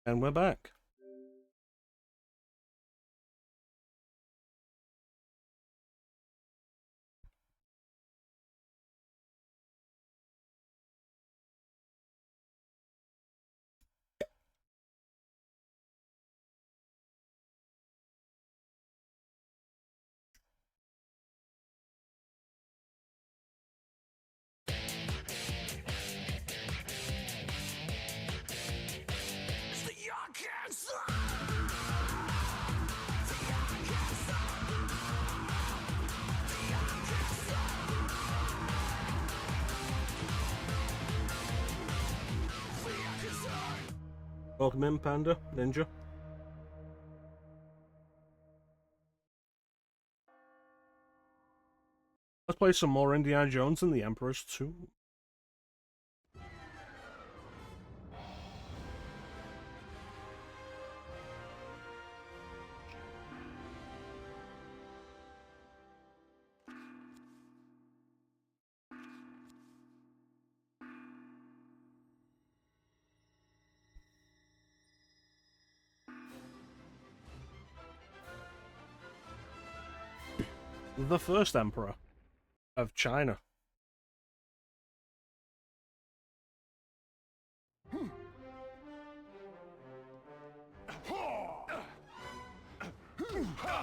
And we're back. Welcome in, Panda, Ninja. Let's play some more Indiana Jones and the Emperor's Tomb. The first Emperor of China.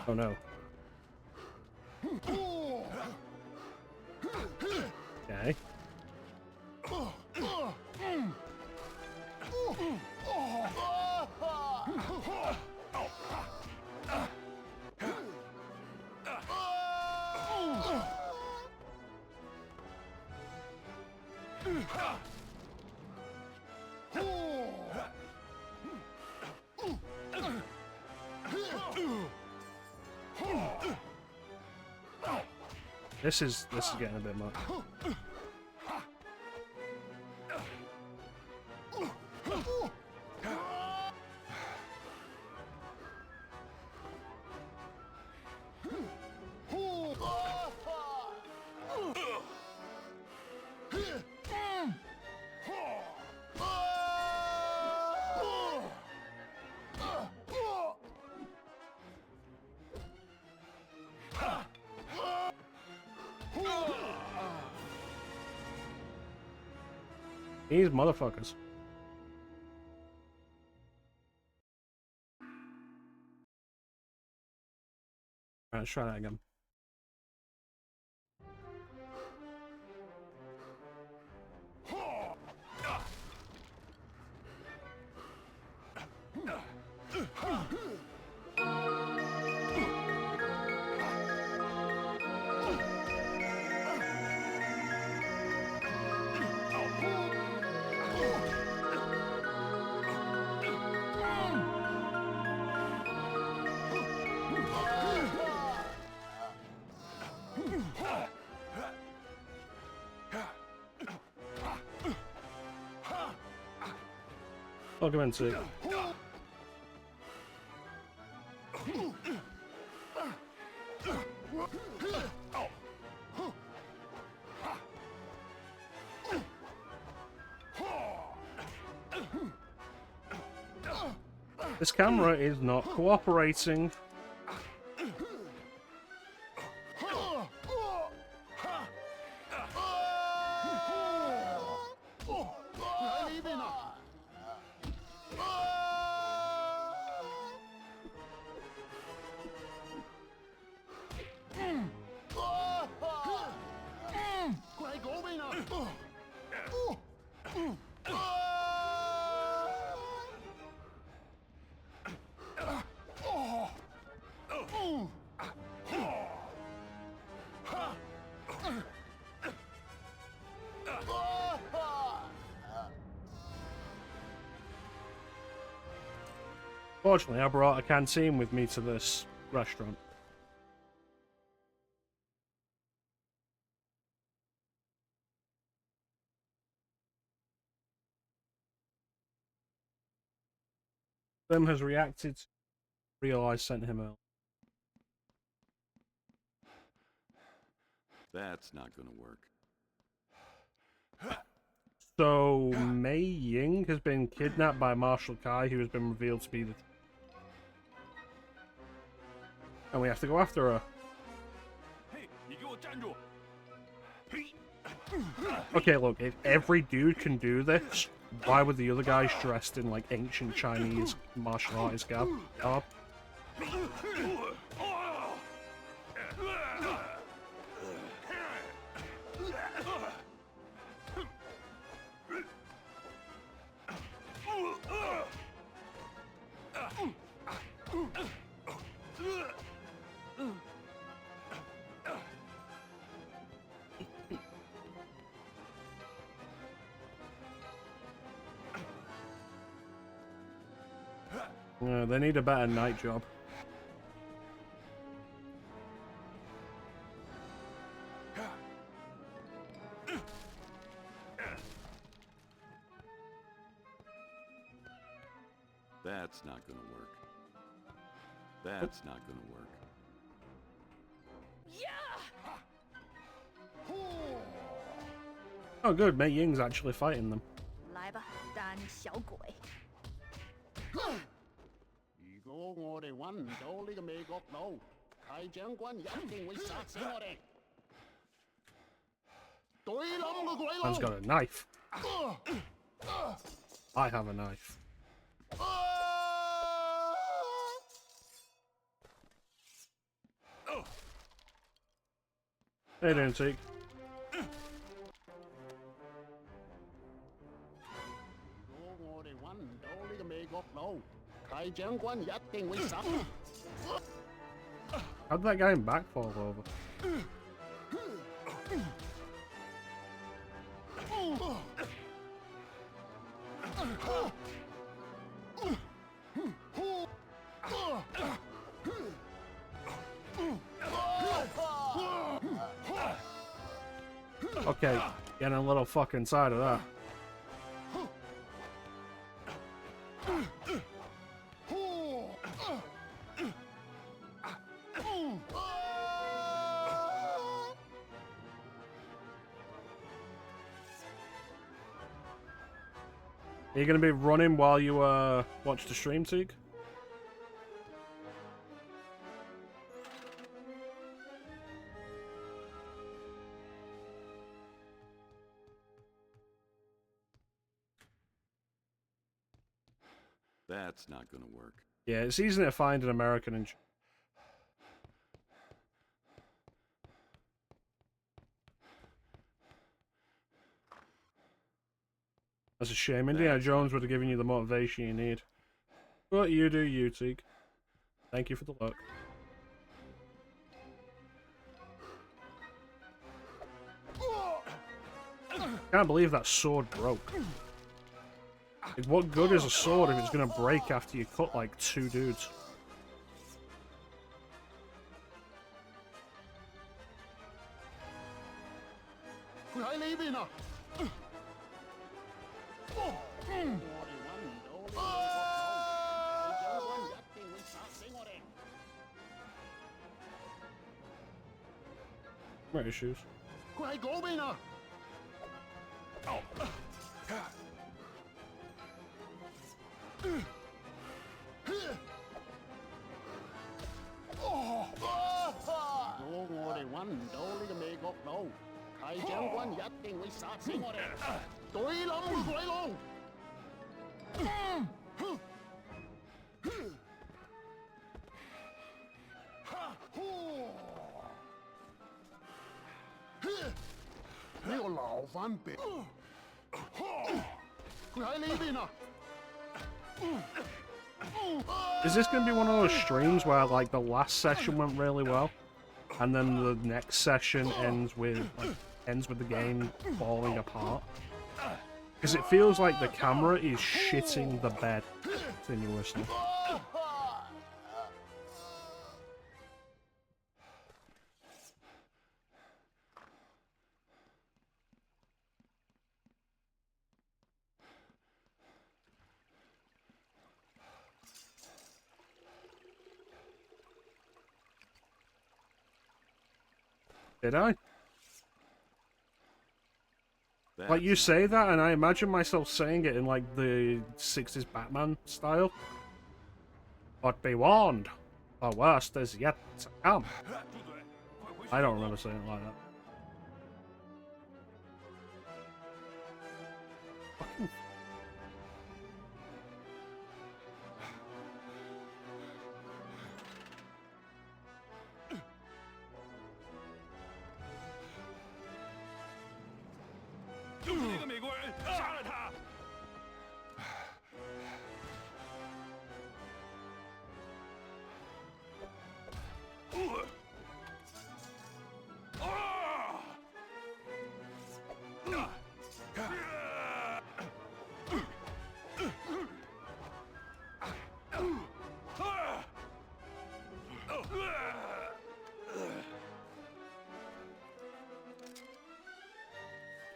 Oh no. Okay. This is getting a bit much. These motherfuckers. Alright, let's try that again. Welcome into. This camera is not cooperating. Fortunately, I brought a canteen with me to this restaurant. Them has reacted. Realize sent him out. That's not gonna work. So, Mei Ying has been kidnapped by Marshal Kai, who has been revealed to be the... And we have to go after her. Okay, look, if every dude can do this, why were the other guys dressed in, like, ancient Chinese martial artist garb? They need a better night job. That's not gonna work. That's not gonna work. Oh good, Mei Ying's actually fighting them. 来吧，大小鬼！如果我哋揾唔到呢個美國佬，契將軍一定會殺死我哋。懟冧個鬼佬！ Man's got a knife. I have a knife. Hey, don't take. 如果我哋揾唔到呢個美國佬，契將軍一定會殺。How'd that guy in back fall over? Okay, getting a little fucking side of that. Are you gonna be running while you watch the stream, Teague? That's not gonna work. Yeah, it's easy to find an American in... That's a shame. Indiana Jones would have given you the motivation you need. But you do you, Teague. Thank you for the luck. Can't believe that sword broke. Like, what good is a sword if it's gonna break after you cut like 2 dudes? What issues? 佢喺嗰邊啊！如果我哋揾唔到呢個美國佬，契將軍一定會殺死我哋。懟冧個鬼佬！呢個撈翻俾，佢喺呢邊啊！ Is this going to be one of those streams where like the last session went really well, and then the next session ends with the game falling apart? Because it feels like the camera is shitting the bed continuously. Did I? Like, you say that, and I imagine myself saying it in, like, the 60s Batman style. But be warned, the worst is yet to come. I don't remember saying it like that. Fucking...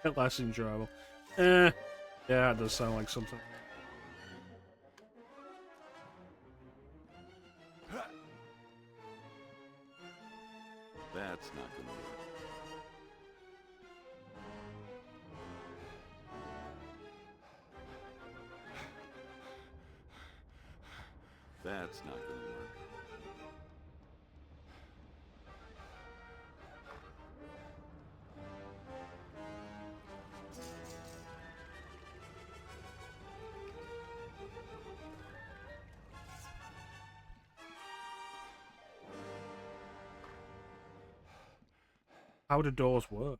bit less enjoyable. Yeah, it does sound like something. That's not gonna work. That's not gonna work. How do doors work?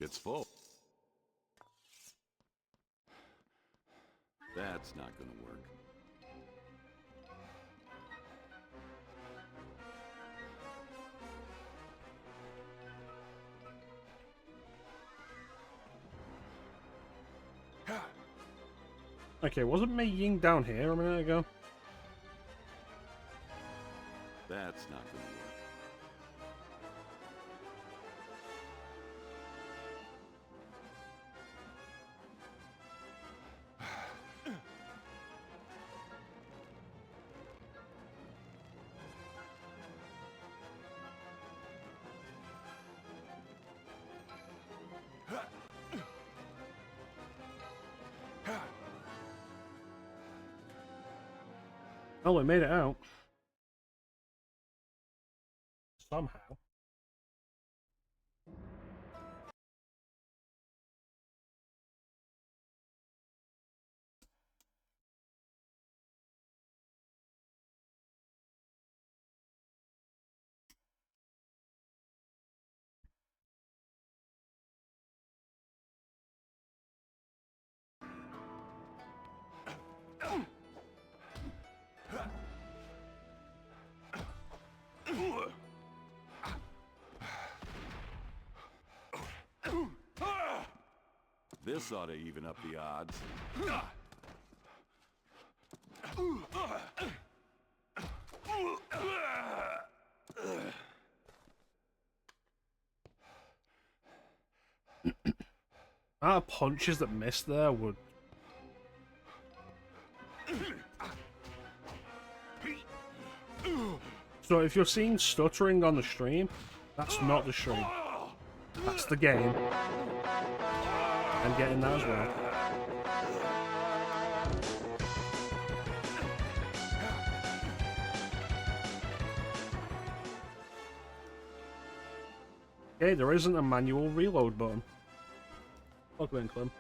It's full. That's not gonna work. Okay, wasn't Mei Ying down here a minute ago? That's not gonna work. Oh, we made it out. Somehow. This ought to even up the odds. Punches that missed there would... So if you're seeing stuttering on the stream, that's not the stream. That's the game. I'm getting that as well. Okay, there isn't a manual reload button. Welcome in, Clem.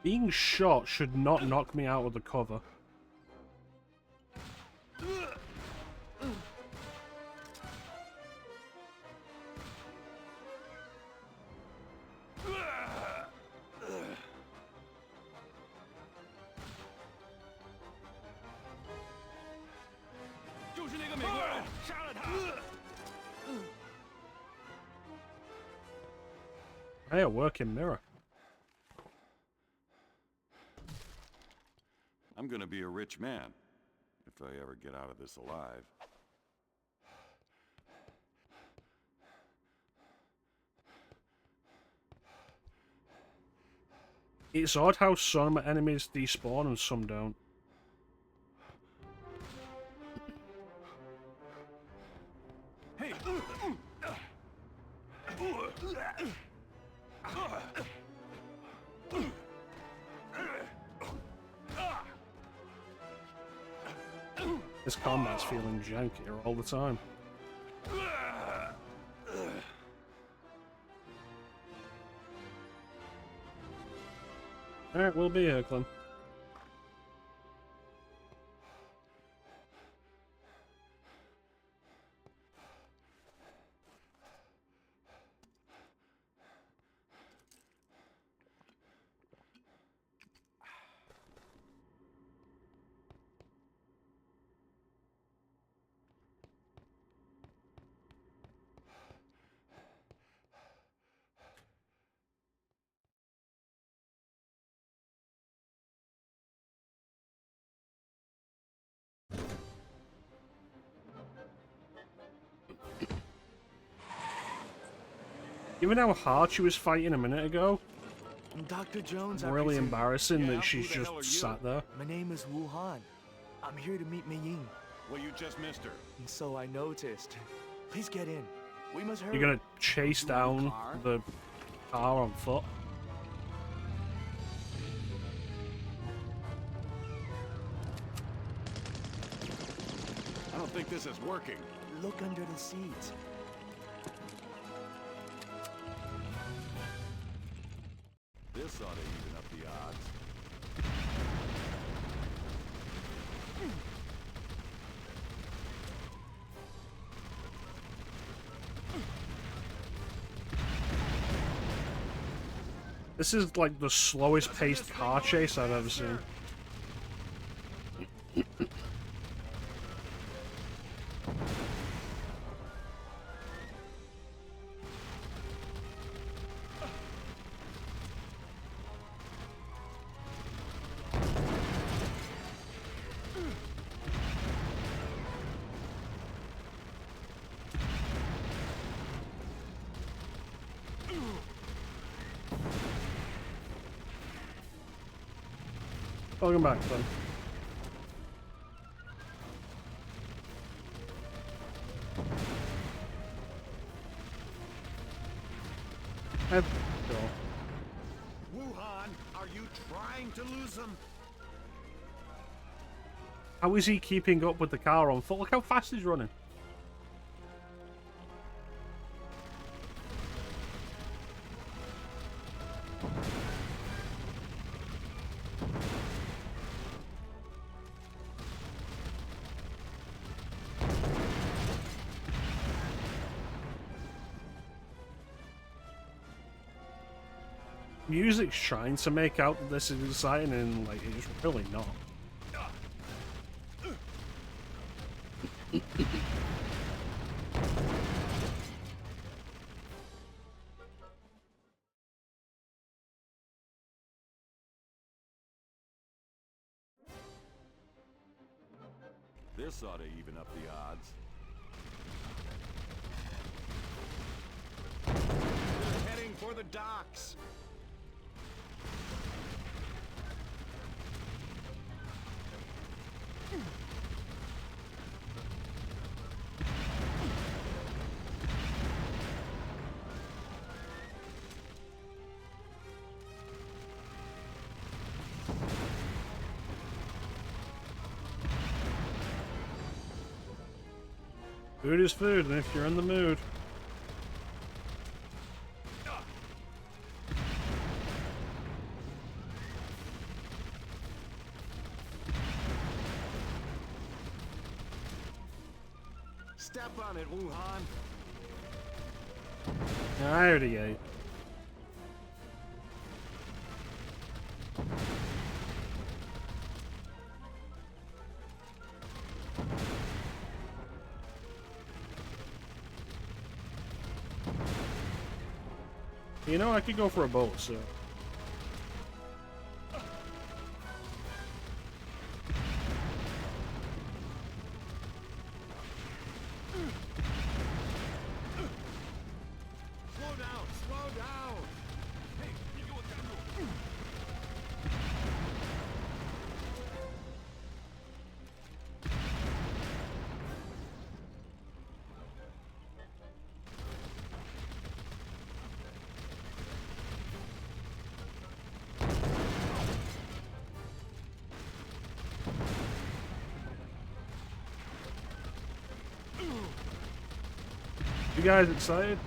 Being shot should not knock me out of the cover. Hey, a working mirror. I'm gonna be a rich man if I ever get out of this alive. It's odd how some enemies despawn and some don't. Hey! This combat's feeling jankier all the time. Alright, we'll be here, Clem. Even how hard she was fighting a minute ago, Dr. Jones, really embarrassing Yeah, that she's who the hell just are you? sat there. My name is Wu Han. I'm here to meet Mei Ying. Well, you just missed her. And so I noticed. Please get in. We must hurry. You're gonna chase down the car on foot. I don't think this is working. Look under the seats. This ought to even up the odds. This is like the slowest paced car chase I've ever seen. Welcome back, then. Go. Wuhan, are you trying to lose them? How is he keeping up with the car on foot? Look how fast he's running. Music's trying to make out that this is exciting and like it's really not. This ought to even up the odds. They're heading for the docks. Food is food, and if you're in the mood. Step on it, Wuhan. I already ate. You know, I could go for a boat, so... Slow down! Slow down! You guys excited?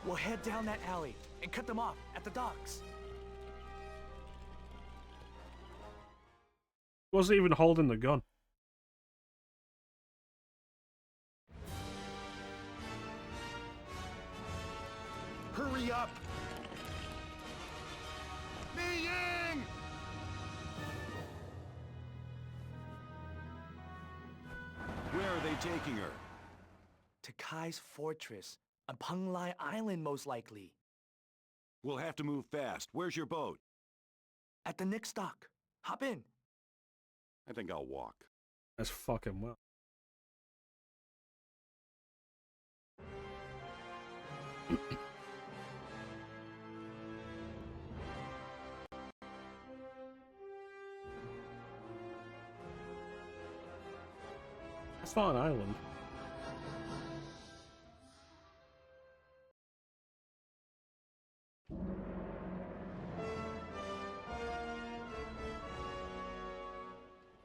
We'll head down that alley and cut them off at the docks. Wasn't even holding the gun. Hurry up! Mei Ying! Where are they taking her? To Kai's fortress on Penglai Island, most likely. We'll have to move fast. Where's your boat? At the next dock. Hop in. I think I'll walk. As fucking well. That's not an island.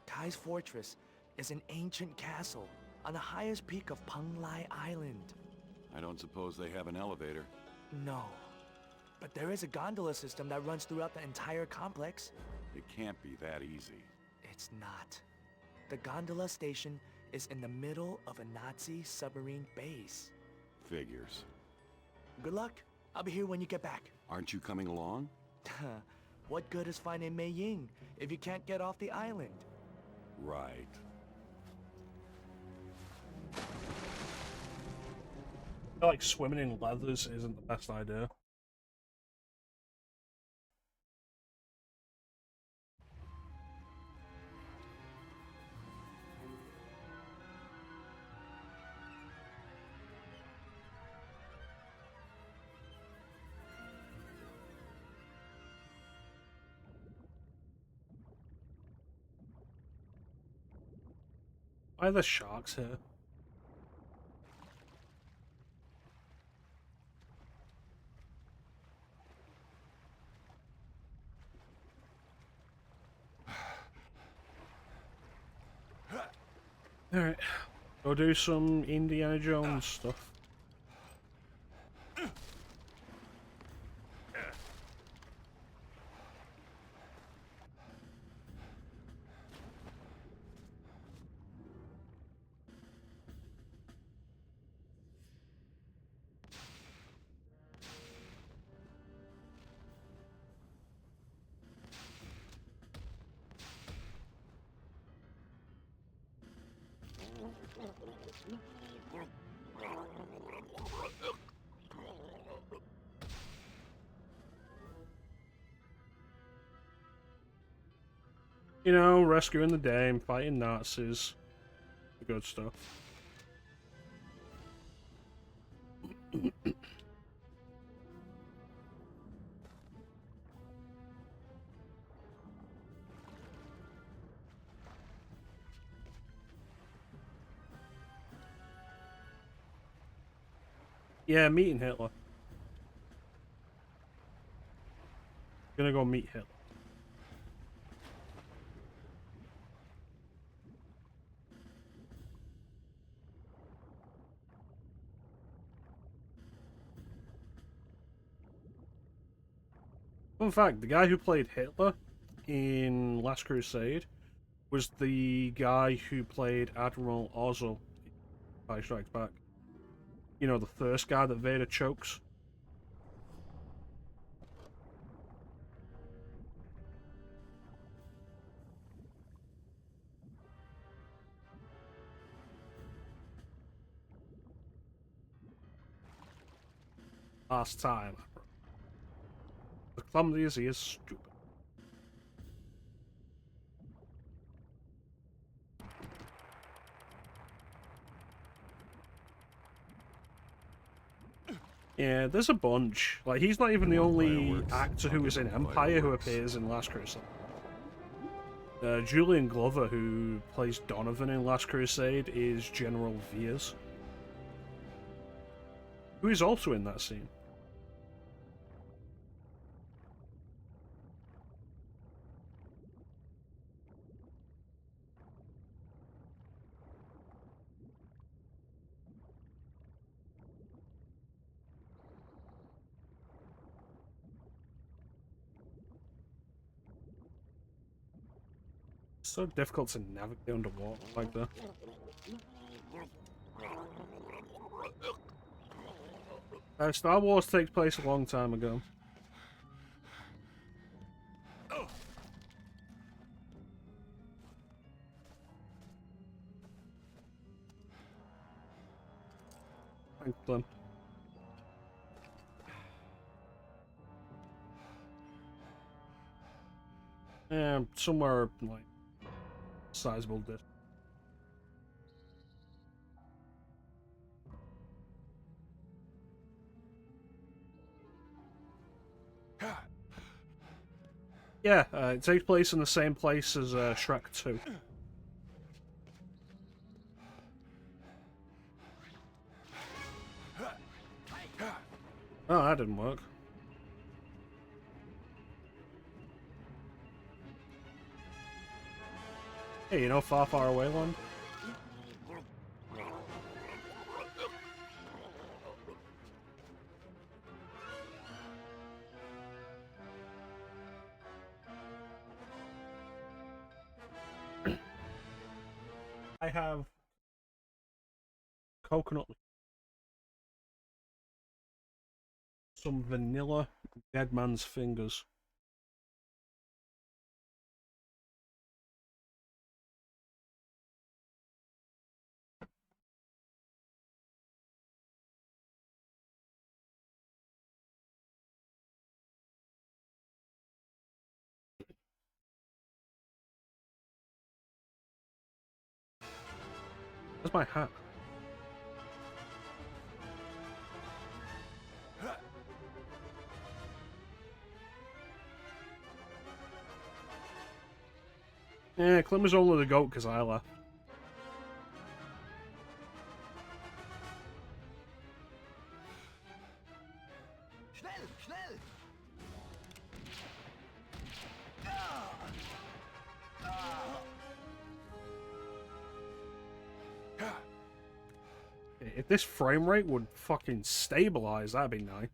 Kai's fortress is an ancient castle on the highest peak of Penglai Island. I don't suppose they have an elevator. No, but there is a gondola system that runs throughout the entire complex. It can't be that easy. It's not. The gondola station is in the middle of a Nazi submarine base. Figures. Good luck. I'll be here when you get back. Aren't you coming along? What good is finding Mei Ying if you can't get off the island? Right. I feel like swimming in leathers isn't the best idea. Why are there sharks here? Alright, go do some Indiana Jones stuff. You know, rescuing the dame, fighting Nazis, the good stuff. Yeah, meeting Hitler. Gonna go meet Hitler. Fun fact, the guy who played Hitler in Last Crusade was the guy who played Admiral Ozzel in Empire Strikes Back. You know, the first guy that Vader chokes. last time. The clumsy as he is stupid. Yeah, there's a bunch. Like, he's not even the only actor who was in Empire who appears in Last Crusade. Julian Glover, who plays Donovan in Last Crusade, is General Veers, who is also in that scene. It's so difficult to navigate underwater like that. Star Wars takes place a long time ago. Thanks, Glenn. Yeah, somewhere like sizable distance. Yeah, it takes place in the same place as Shrek 2. Oh, that didn't work. Hey, you know Far Far Away one? I have coconut, some vanilla dead man's fingers. Where's my hat? Yeah, Clem was only the goat because I left. Schnell, schnell! If this frame rate would fucking stabilize, that'd be nice.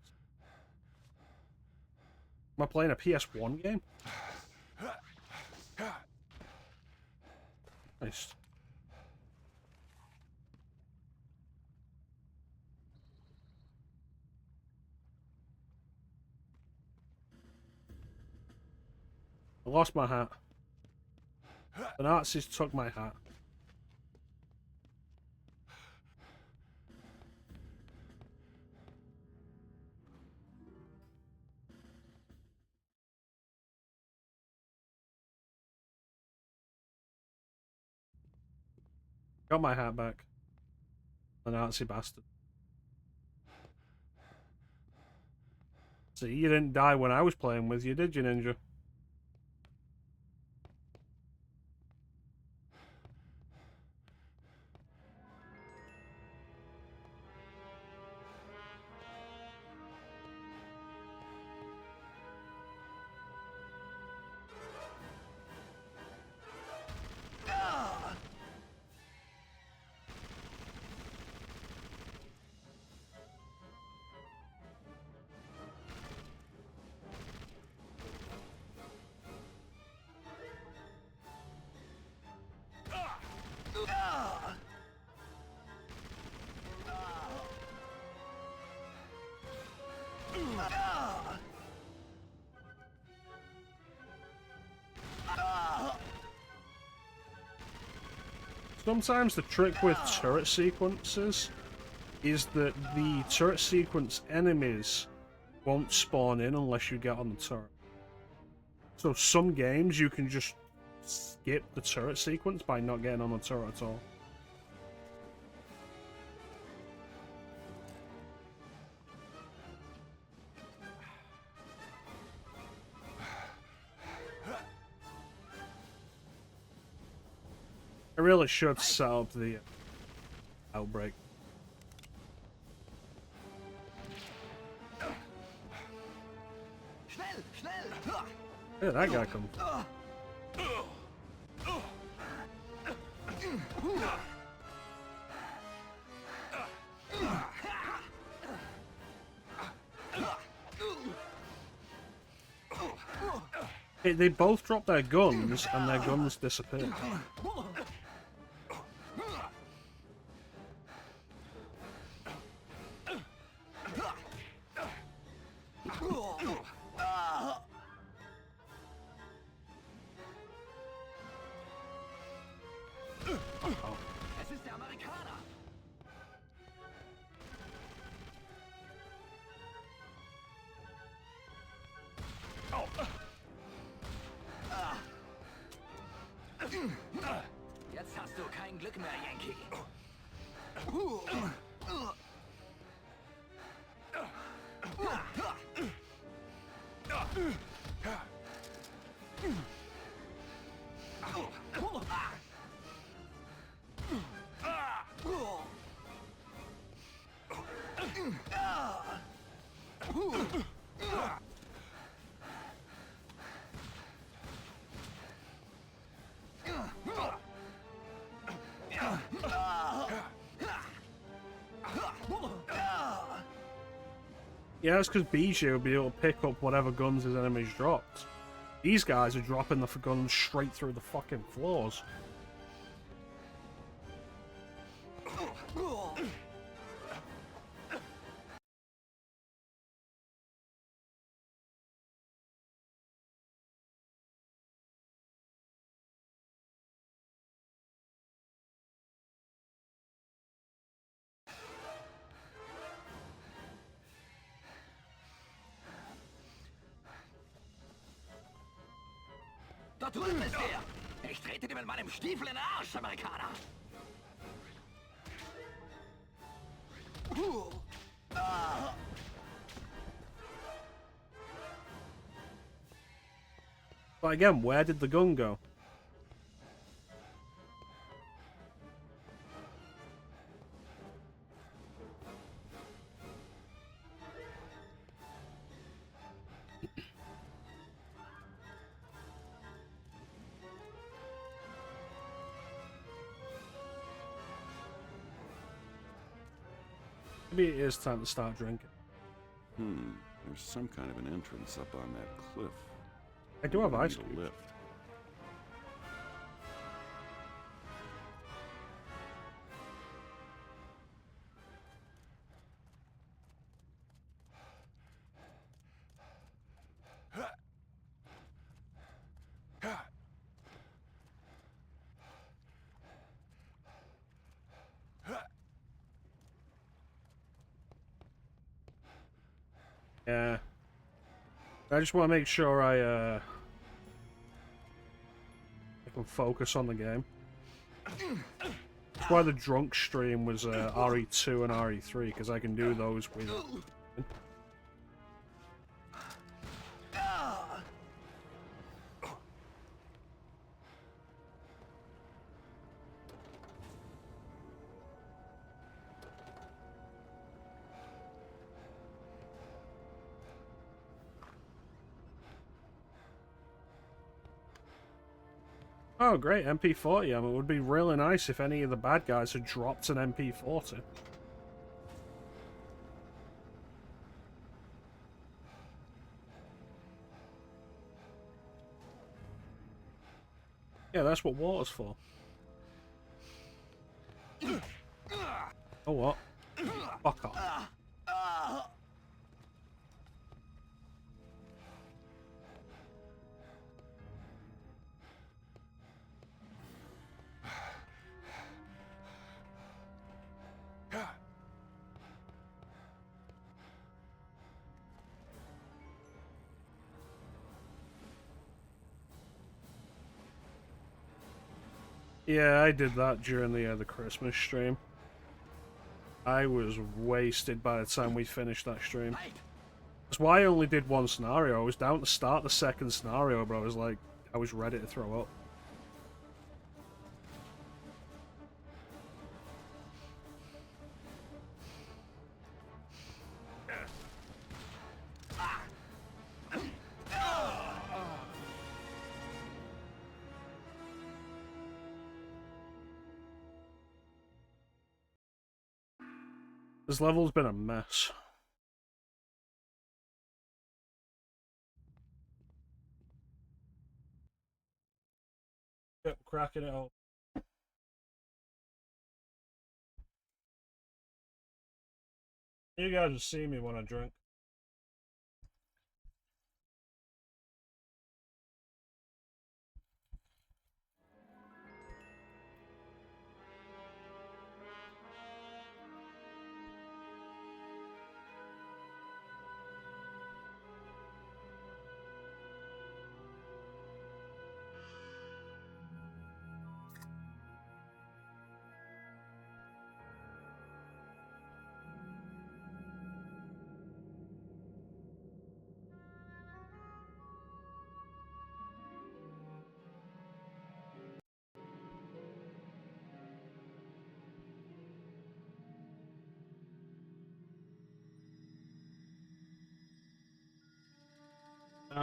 Am I playing a PS1 game? Nice. I lost my hat. The Nazis took my hat. Got my hat back. The Nazi bastard. See, you didn't die when I was playing with you, did you, Ninja? Sometimes the trick with turret sequences is that the turret sequence enemies won't spawn in unless you get on the turret. So some games you can just skip the turret sequence by not getting on the turret at all. I really should set up the outbreak. Yeah, that guy comes. They both drop their guns, and their guns disappear. Es ist der Amerikaner. Jetzt hast du kein Glück mehr, Yankee. Yeah, that's because BJ will be able to pick up whatever guns his enemies dropped. These guys are dropping the guns straight through the fucking floors. Dort drüben ist er. Ich trete dir mit meinem Stiefel in den Arsch, Amerikaner. But again, where did the gun go? Maybe it is time to start drinking. There's some kind of an entrance up on that cliff. I do have ice Need a cubes. lift. Yeah. I just want to make sure I can focus on the game. That's why the drunk stream was RE2 and RE3, because I can do those with... Oh, great, MP40. I mean, it would be really nice if any of the bad guys had dropped an MP40. Yeah, that's what water's for. Oh, what? Fuck off. Yeah, I did that during the Christmas stream. I was wasted by the time we finished that stream. That's why I only did one scenario. I was down to start the second scenario, but I was like, I was ready to throw up. This level's been a mess. Yep, cracking it up. You guys will see me when I drink.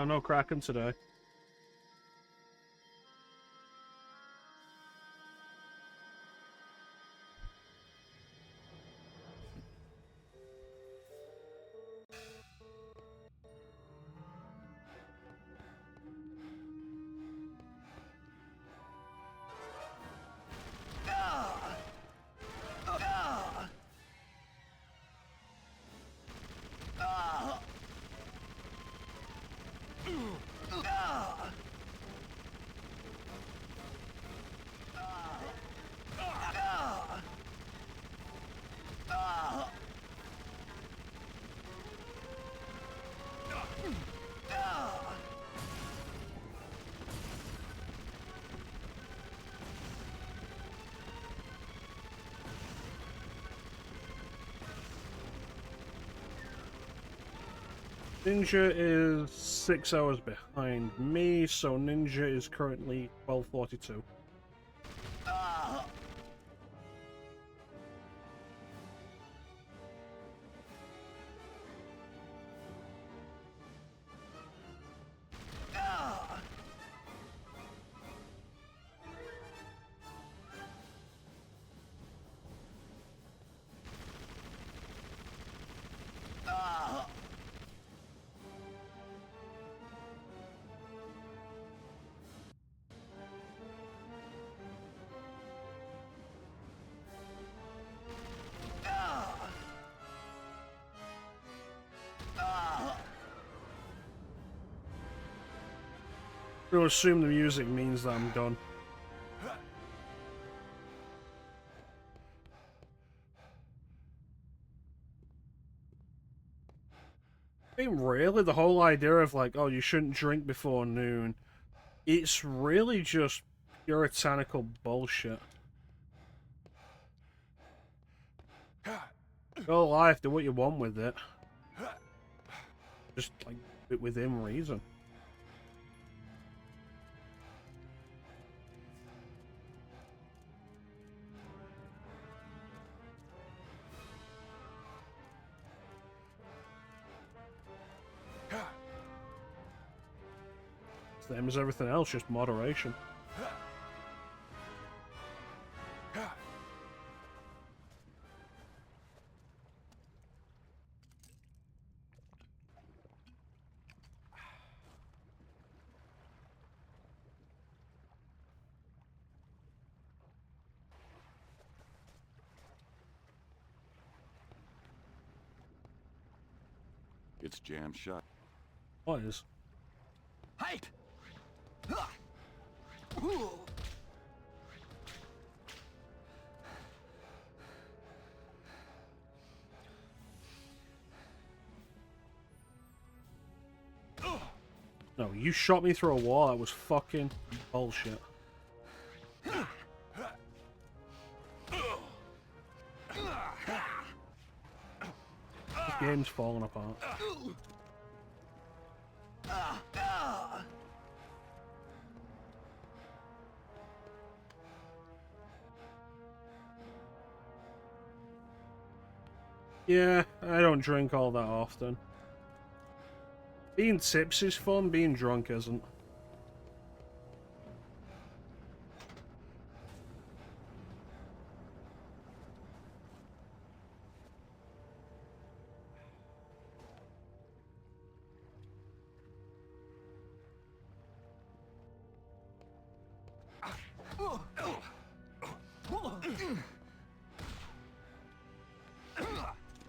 No cracking today. Ninja is 6 hours behind me, so Ninja is currently 12:42. I'm gonna assume the music means that I'm done. I mean, really, the whole idea of like, oh, you shouldn't drink before noon, it's really just puritanical bullshit. Go life, do what you want with it. Just like within reason. Same as everything else, just moderation. It's jammed shut. What is? Height! No, you shot me through a wall. That was fucking bullshit. game's falling apart. Yeah, I don't drink all that often. Being tipsy is fun, being drunk isn't.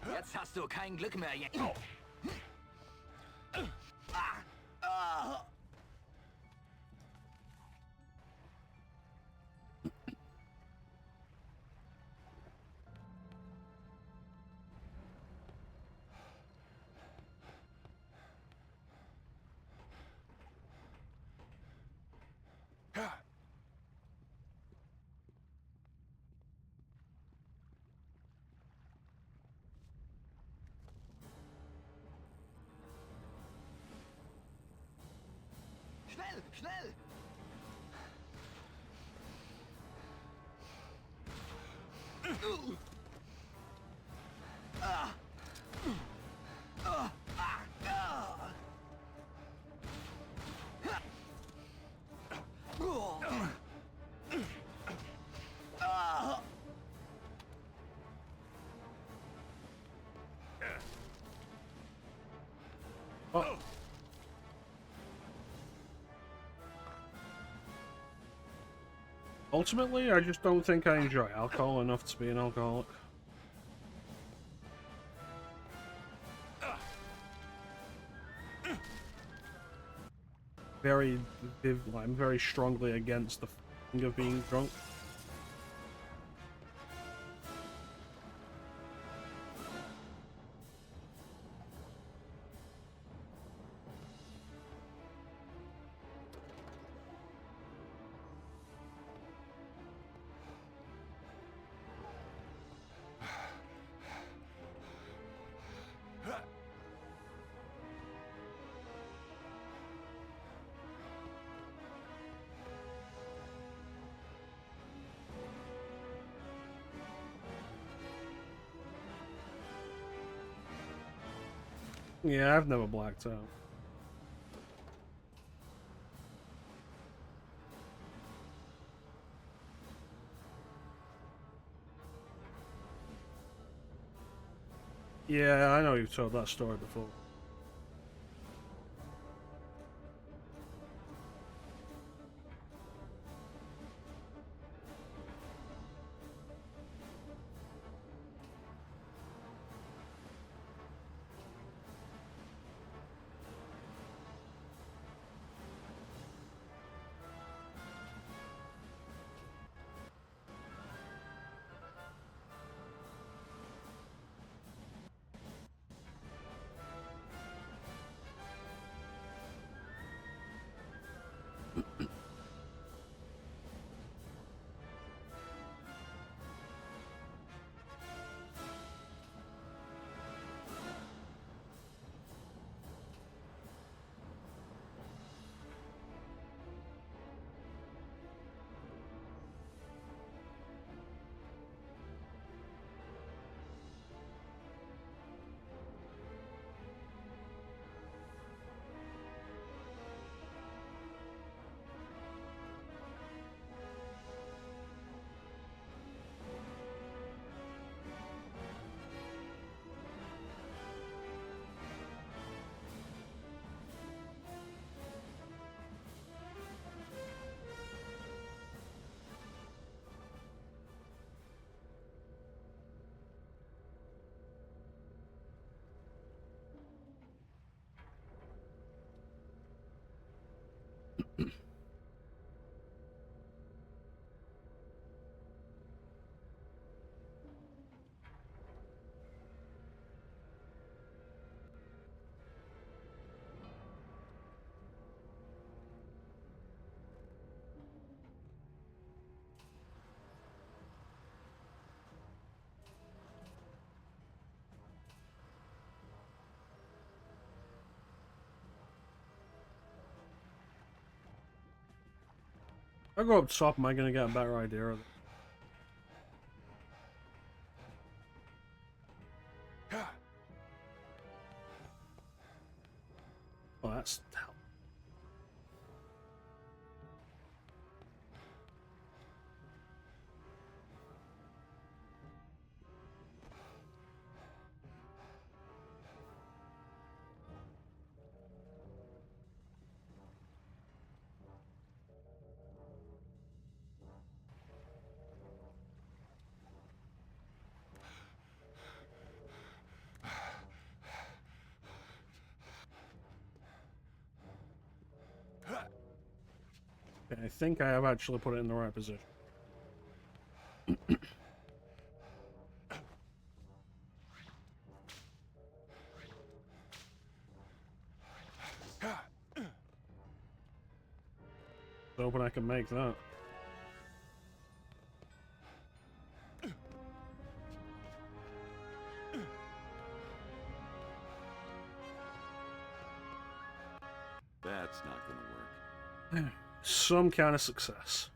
Jetzt hast du kein Glück mehr. Schnell, schnell! Oh. Ultimately, I just don't think I enjoy alcohol enough to be an alcoholic. I'm very strongly against the feeling of being drunk. Yeah, I've never blacked out. Yeah, I know you've told that story before. I go up top, am I going to get a better idea of it? Well, that's... I think I have actually put it in the right position. Hoping I can make that. That's not gonna work. Some kind of success.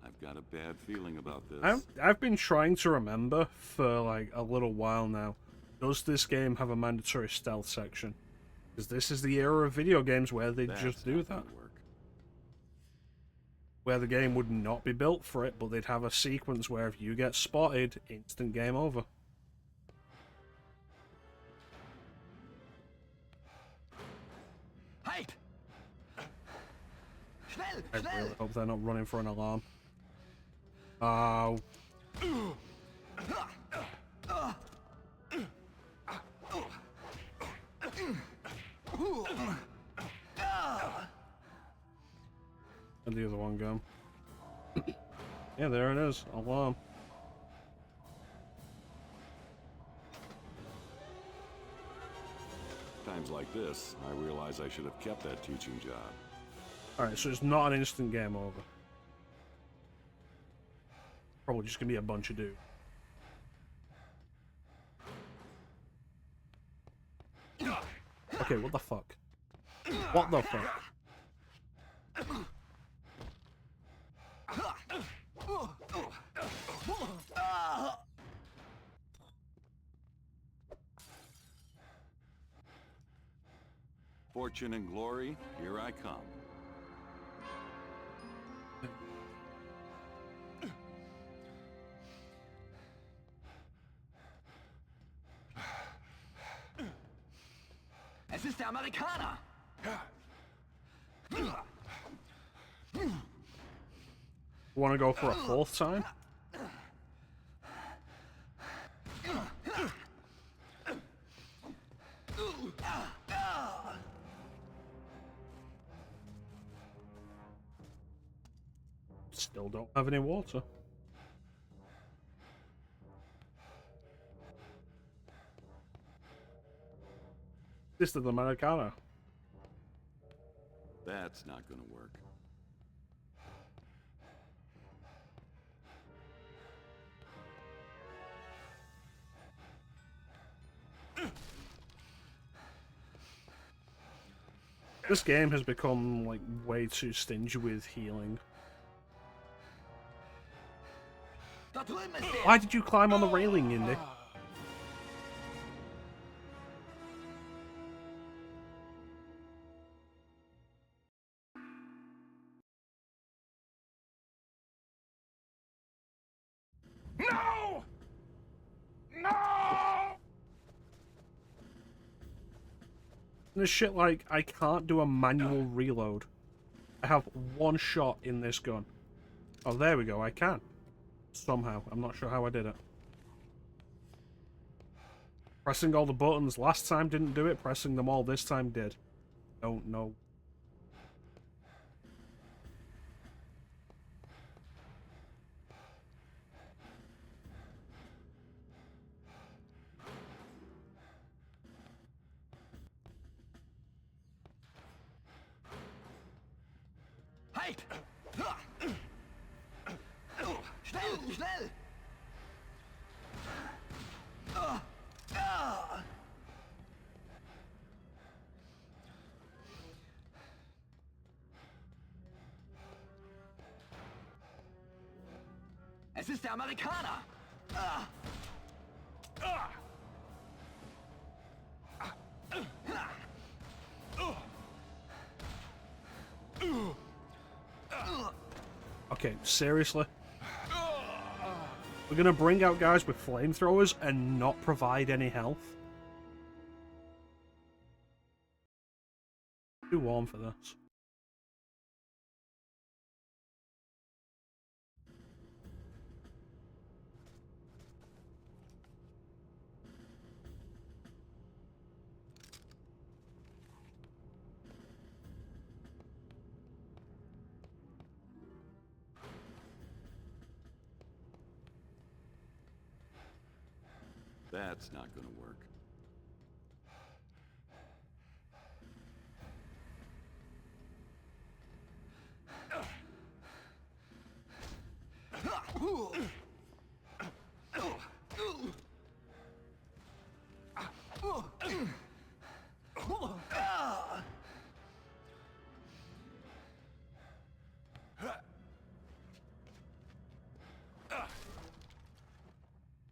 I've got a bad feeling about this. I've been trying to remember for like a little while now. Does this game have a mandatory stealth section? Because this is the era of video games where they That's just do not that. gonna work. Where the game would not be built for it, but they'd have a sequence where if you get spotted, instant game over. Halt! Schnell! I Schnell! really hope they're not running for an alarm. Oh. And the other one go. Yeah, there it is. Alarm. Times like this, I realize I should have kept that teaching job. Alright, so it's not an instant game over. Probably just gonna be a bunch of dudes. Okay, what the fuck? What the fuck? Fortune and glory, here I come. Es ist der Amerikaner! Want to go for a fourth time? Still don't have any water. This is the Americana. That's not gonna work. This game has become like way too stingy with healing. Da drüben ist der! Why did you climb on the railing, Indy? No! No! This shit like, I can't do a manual reload. I have one shot in this gun. Oh, there we go, I can. Somehow. I'm not sure how I did it. Pressing all the buttons last time didn't do it, pressing them all this time did. Don't know. Es ist der Amerikaner! Okay, seriously? We're gonna bring out guys with flamethrowers and not provide any health? Too warm for this. That's not gonna work.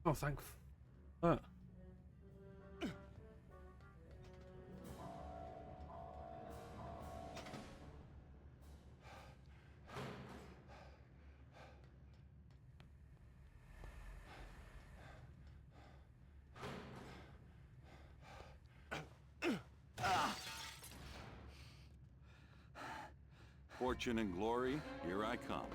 Oh, thank that. Fortune and glory, here I come.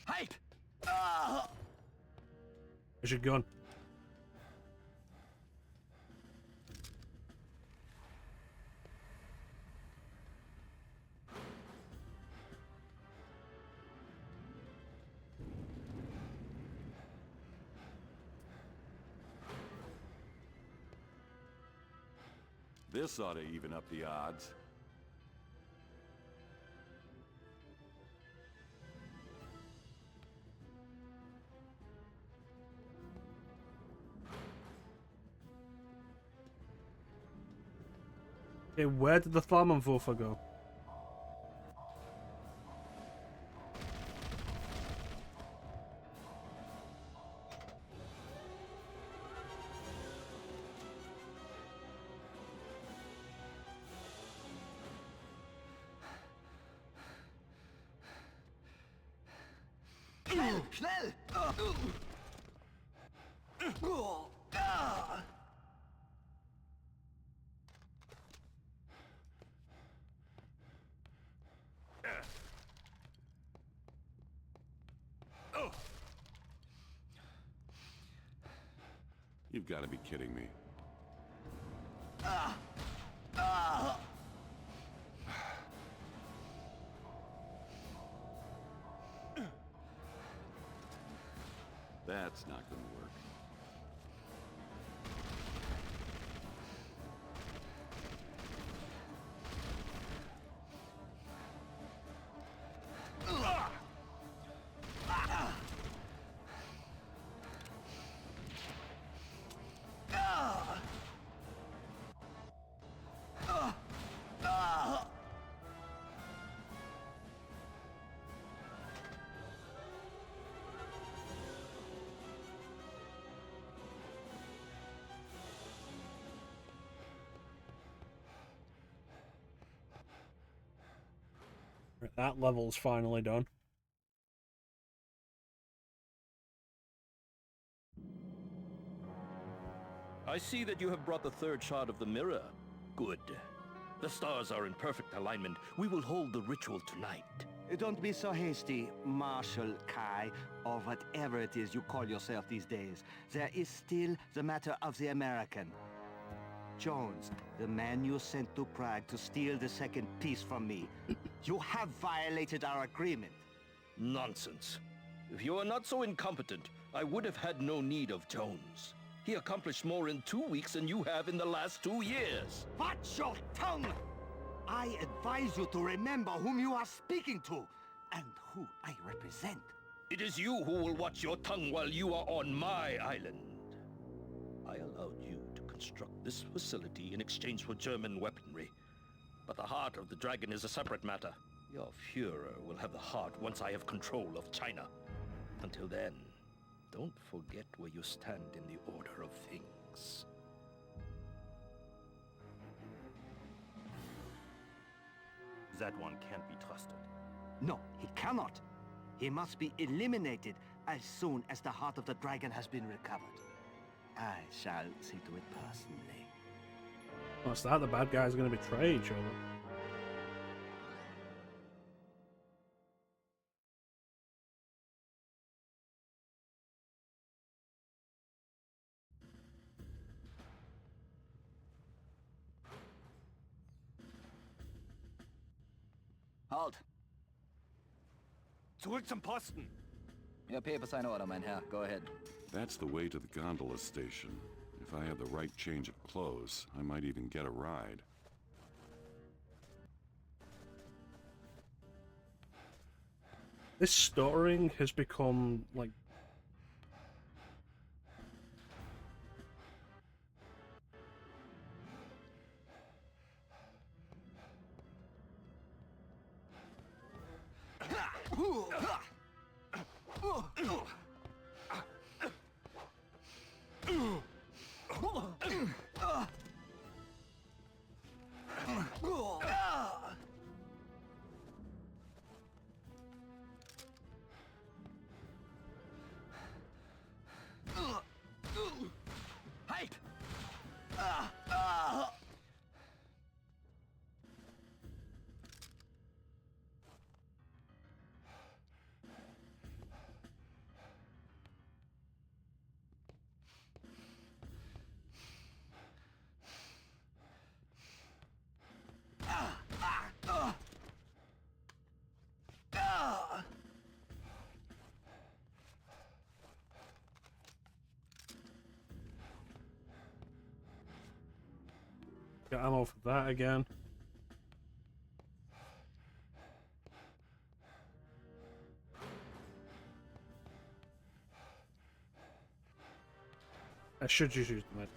Halt! Where's your gun? This ought to even up the odds. Okay, where did the Flammenwerfer go? Schnell! Schnell! You've got to be kidding me. That's not going to work. That level's finally done. I see that you have brought the third shard of the mirror. Good. The stars are in perfect alignment. We will hold the ritual tonight. Don't be so hasty, Marshal Kai, or whatever it is you call yourself these days. There is still the matter of the American. Jones, the man you sent to Prague to steal the second piece from me. You have violated our agreement. Nonsense. If you were not so incompetent, I would have had no need of Jones. He accomplished more in 2 weeks than you have in the last 2 years. Watch your tongue! I advise you to remember whom you are speaking to, and who I represent. It is you who will watch your tongue while you are on my island. I allowed you to construct this facility in exchange for German weaponry. But the heart of the dragon is a separate matter. Your Führer will have the heart once I have control of China. Until then, don't forget where you stand in the order of things. That one can't be trusted. No, he cannot. He must be eliminated as soon as the heart of the dragon has been recovered. I shall see to it personally. What's that? The bad guy's going to betray each other. Halt! Zurück zum Posten! Your papers in order, mein Herr. Go ahead. That's the way to the gondola station. If I had the right change of clothes, I might even get a ride. This stuttering has become, like... Halt! Got ammo for that again. I should just use the med.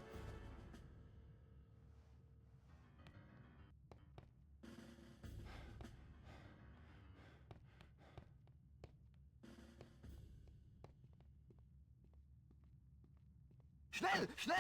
Schnell! Schnell!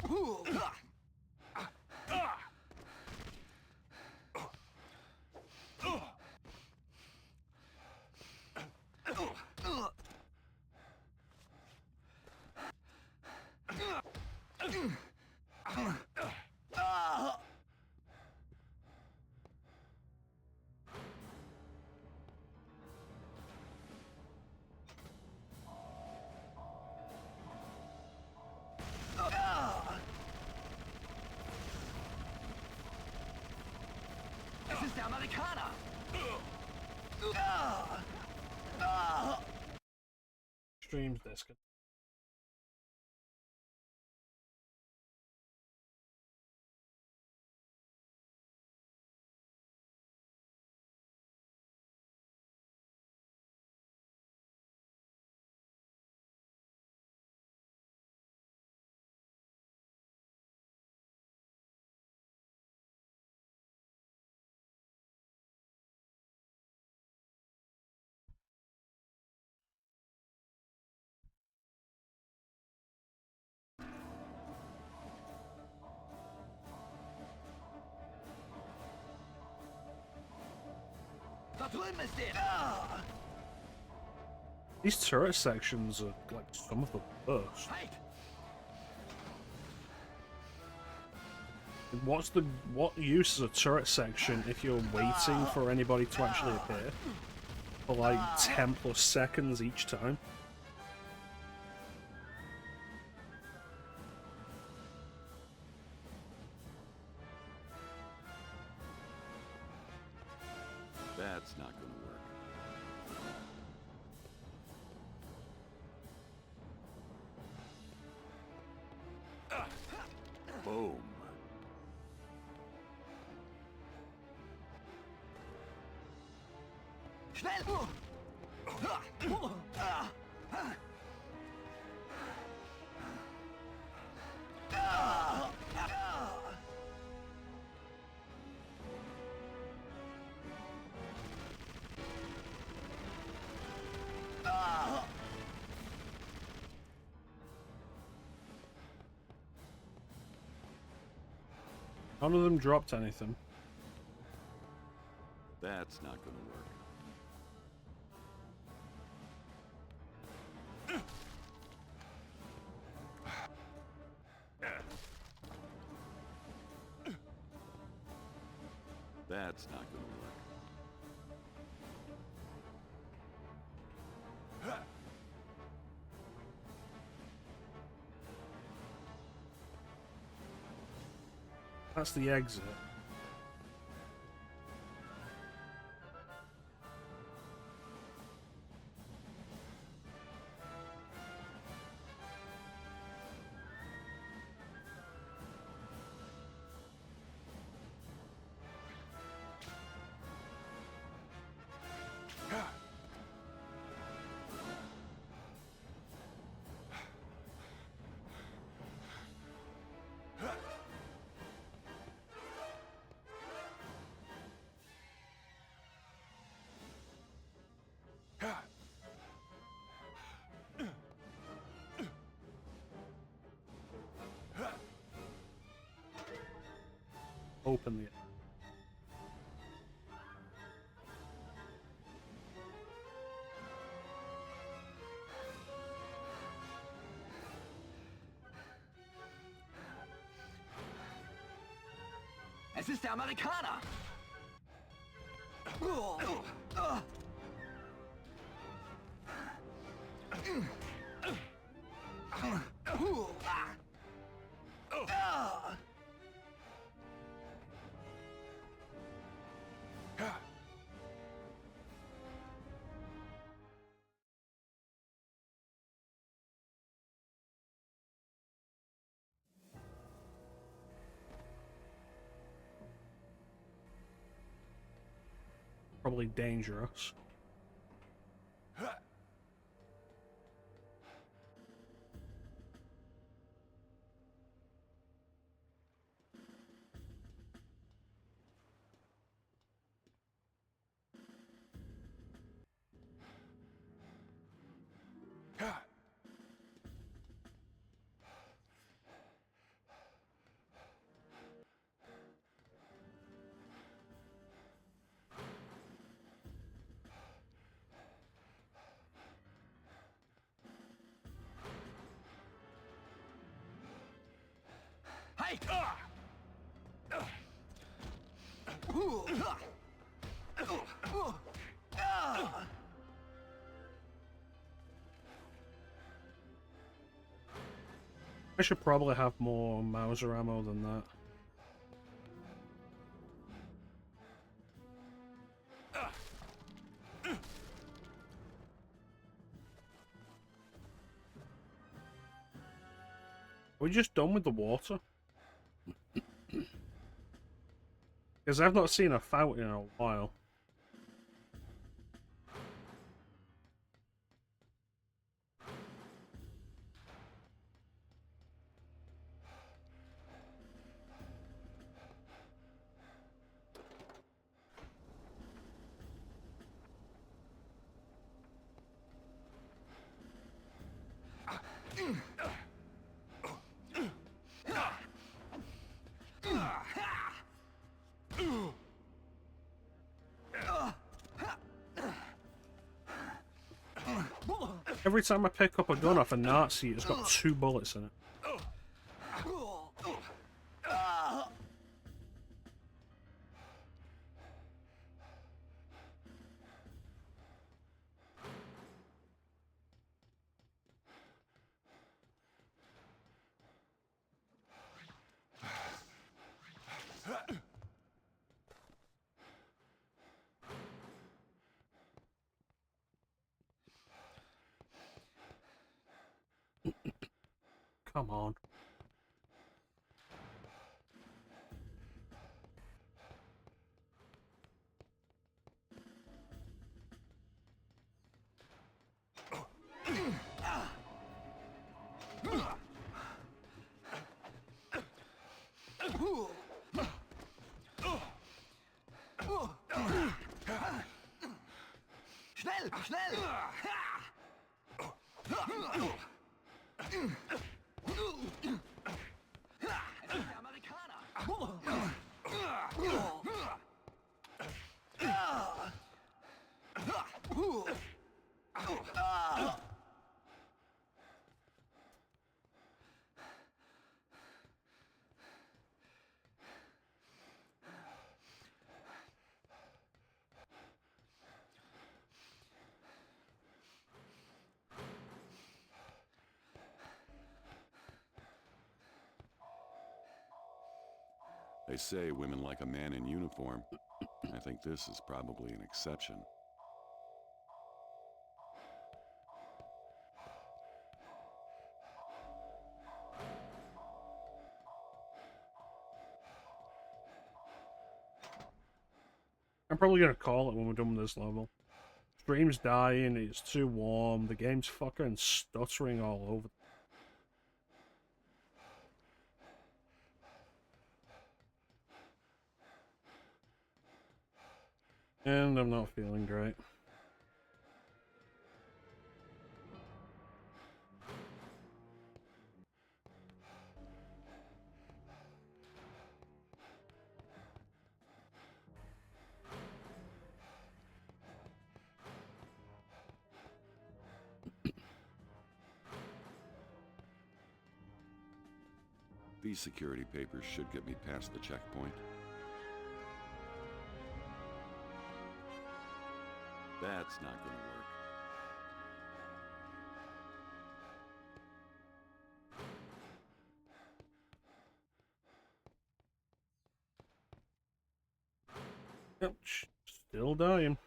Es ist der Amerikaner! Streams disc. Da drüben ist der! These turret sections are like some of the worst. Halt! What use is a turret section if you're waiting for anybody to actually appear? for like 10 plus seconds each time. That's not gonna work. Boom. Schnell! None of them dropped anything. That's not gonna work. That's not gonna work. That's the exit. Open the. Es ist der Amerikaner! Probably dangerous. Hey! I should probably have more Mauser ammo than that. Are we just done with the water? Because I've not seen a fountain in a while. Every time I pick up a gun off a Nazi, it's got 2 bullets in it. Come on. Schnell, schnell! They say women like a man in uniform. I think this is probably an exception. I'm probably gonna call it when we're done with this level. Stream's dying, it's too warm, the game's fucking stuttering all over. And I'm not feeling great. These security papers should get me past the checkpoint. That's not gonna work. Yep, still dying.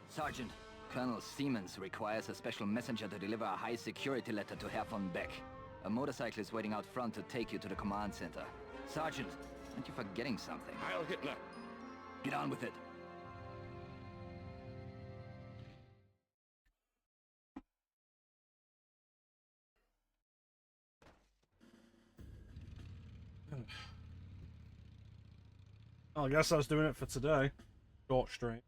Sergeant, Colonel Siemens requires a special messenger to deliver a high-security letter to Herr von Beck. A motorcycle is waiting out front to take you to the command center. Sergeant, aren't you forgetting something? Heil Hitler! Get on with it. Well, I guess I was doing it for today. Short stream.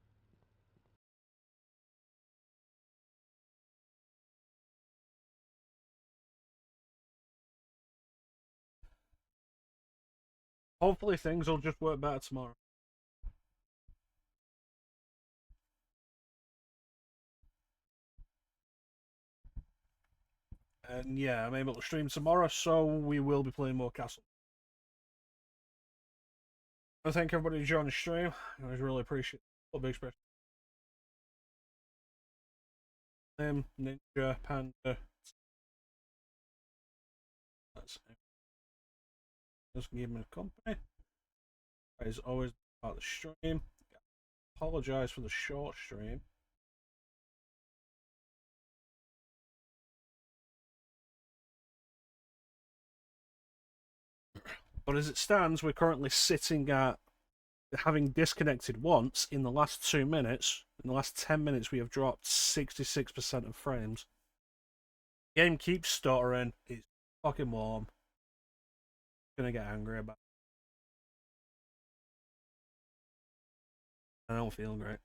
Hopefully things will just work better tomorrow. And yeah, I'm able to stream tomorrow, so we will be playing more Castle. I thank everybody who joined the stream. I really appreciate it. A big special. Ninja, Panda. That's it. Just give me a company. As always, about the stream. Apologize for the short stream. But as it stands, we're currently sitting at, having disconnected once in the last 2 minutes. In the last 10 minutes, we have dropped 66% of frames. Game keeps stuttering. It's fucking warm. Gonna get angry about it. I don't feel great.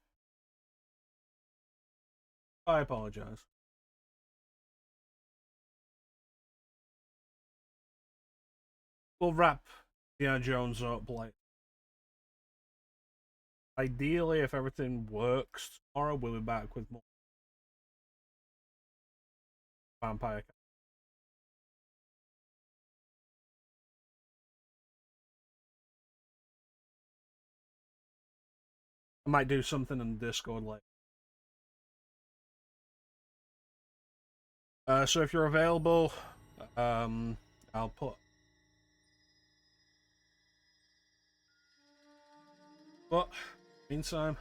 I apologize. We'll wrap Indiana Jones up like. Ideally, if everything works tomorrow, we'll be back with more Vampire. I might do something in Discord later. So if you're available, I'll put But, meantime,